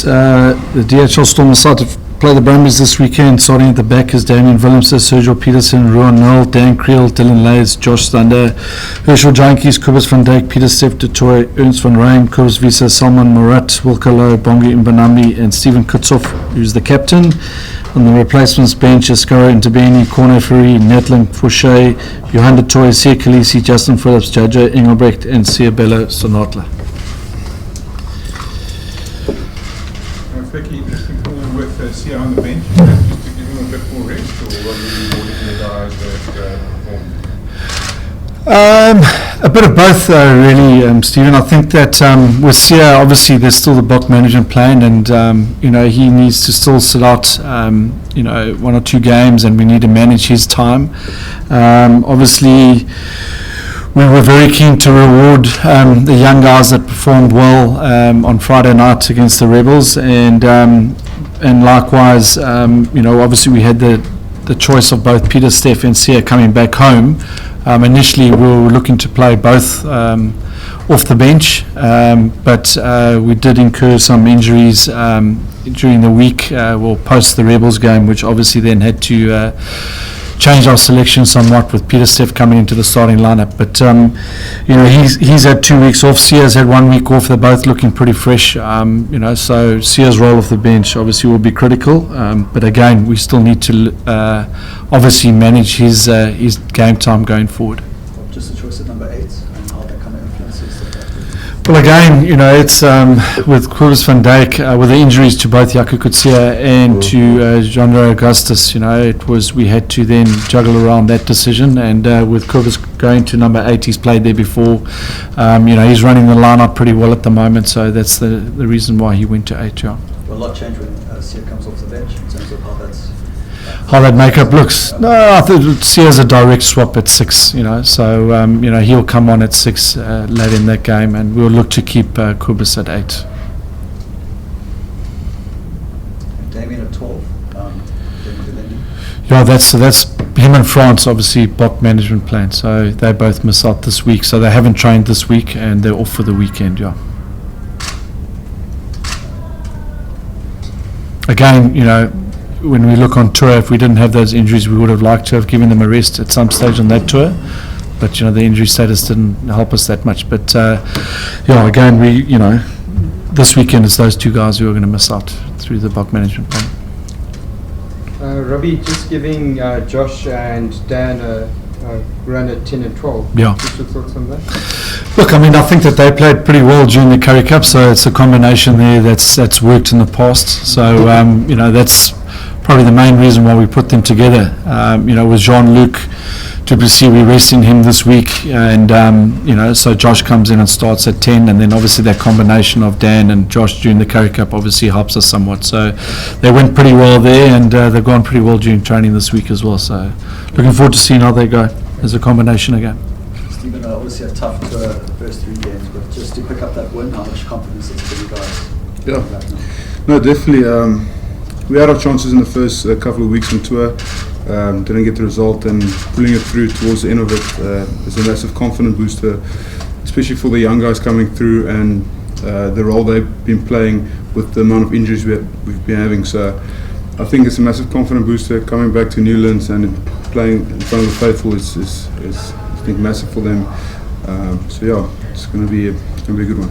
the DHL Storm will start to play the Brumbies this weekend. Starting at the back is Damien Willemse, Sergio Peterson, Ruan Null, Dan Creel, Dylan Lays, Josh Thunder, Herschel Jankies, Kobus van Dijk, Peter Steph de Toy, Ernst van Rijn, Kobus Visa, Salman Murat, Wilco Lowe, Bongi Mbanambi, and Steven Kitshoff, who's the captain. On the replacements bench is Skaro Intabeni, Corne Ferry, Netling Fouché, Johan de Toy, Sia Khaleesi, Justin Phillips, Jaja Engelbrecht, and Siabello Sonatla. Flecky, interesting call with Sia on the bench. Just to give him a bit more rest, or what were you looking at the guys that performed? A bit of both, really, Stephen. I think that with Sia, obviously, there's still the block management plan, and he needs to still sit out, 1 or 2 games, and we need to manage his time. Obviously, we were very keen to reward the young guys that performed well on Friday night against the Rebels, and likewise, obviously we had the choice of both Peter, Steph, and Sia coming back home. Initially, we were looking to play both off the bench, but we did incur some injuries during the week, post the Rebels game, which obviously then had to change our selection somewhat, with Peter Steph coming into the starting lineup. But he's had 2 weeks off. Sia's had 1 week off. They're both looking pretty fresh. So Sia's role off the bench obviously will be critical. But again, we still need to obviously manage his game time going forward. Just the choice at number 8 and how that kind of influences the practice. Well, again, it's with Kobus van Dijk, with the injuries to both Jaco Kutsia and to Jean-Ray Augustus, we had to then juggle around that decision. And with Kobus going to number 8, he's played there before. He's running the lineup pretty well at the moment, so that's the reason why he went to 8. Yeah. Will a lot change when Sia comes off the bench in terms of how that makeup looks? No, I think Sia's a direct swap at 6, so he'll come on at 6 late in that game, and we'll look to keep Kobus at 8. Damien at 12. Yeah, that's him and France, obviously, block management plan, so they both miss out this week, so they haven't trained this week and they're off for the weekend. Yeah. Again, when we look on tour, if we didn't have those injuries, we would have liked to have given them a rest at some stage on that tour. But, the injury status didn't help us that much. But, again, this weekend it's those 2 guys who are going to miss out through the block management plan. Robbie, just giving Josh and Dan a run at 10 and 12. Yeah. What's your thoughts on that? Look, I think that they played pretty well during the Currie Cup, so it's a combination there that's worked in the past. So, that's probably the main reason why we put them together. With Jean-Luc Duplessis, we're resting him this week, and so Josh comes in and starts at 10, and then obviously that combination of Dan and Josh during the Currie Cup obviously helps us somewhat. So they went pretty well there, and they've gone pretty well during training this week as well. So looking forward to seeing how they go as a combination again. Stephen, obviously a tough tour the first 3 games, but just to pick up that win, how much confidence does it give you guys? Yeah, no, definitely. We had our chances in the first couple of weeks on tour, didn't get the result, and pulling it through towards the end of it is a massive confidence booster, especially for the young guys coming through and the role they've been playing with the amount of injuries we've been having. So I think it's a massive confidence booster coming back to Newlands and playing in front of the faithful is I think massive for them. It's going to be a good one.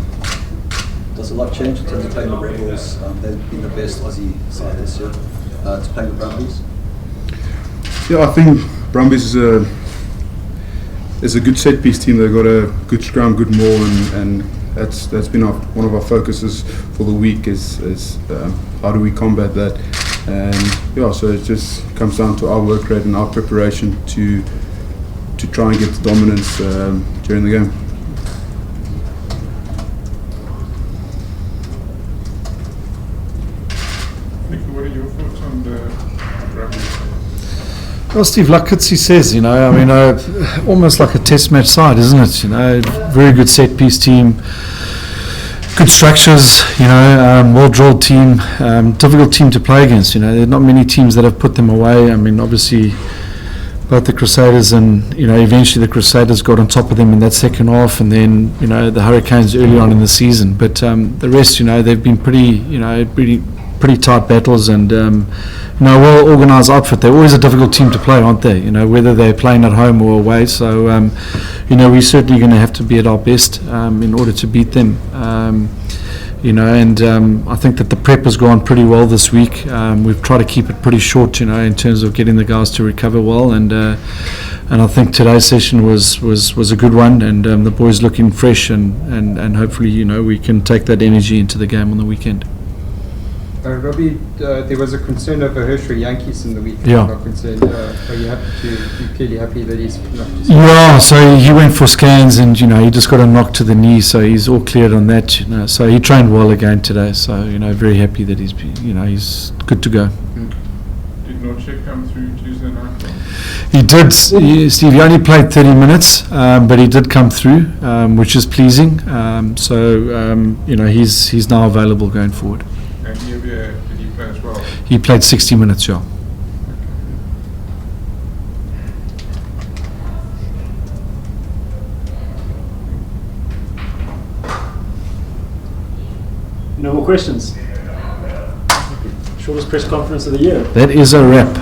Does a lot change in terms of playing the Rebels? They've been the best Aussie side this year. To play the Brumbies? Yeah, I think Brumbies is a good set piece team. They've got a good scrum, good maul, and that's been one of our focuses for the week is how do we combat that? And so it just comes down to our work rate and our preparation to try and get the dominance during the game. What are your thoughts on the Brumbies? Well, Steve, like Kitsy says, almost like a test match side, isn't it? Very good set piece team, good structures, well-drilled team, difficult team to play against. There are not many teams that have put them away. Obviously, both the Crusaders and, eventually the Crusaders got on top of them in that second half, and then, the Hurricanes early on in the season. But the rest, they've been pretty tight battles, and, well organised outfit. They're always a difficult team to play, aren't they? Whether they're playing at home or away. So, we're certainly going to have to be at our best in order to beat them. I think that the prep has gone pretty well this week. We've tried to keep it pretty short, in terms of getting the guys to recover well, and I think today's session was a good one, and the boys looking fresh, and hopefully, we can take that energy into the game on the weekend. Robbie, there was a concern over Hershey Yankees in the week. Yeah. Not concerned. Are you clearly happy that he's not? Yeah, so he went for scans, and he just got a knock to the knee, so he's all cleared on that. So he trained well again today. So very happy that he's good to go. Did Norcheck come through Tuesday night? He did, Steve. He only played 30 minutes, but he did come through, which is pleasing. He's now available going forward. And did he play as well? He played 60 minutes, yeah. No more questions. Shortest press conference of the year. That is a wrap.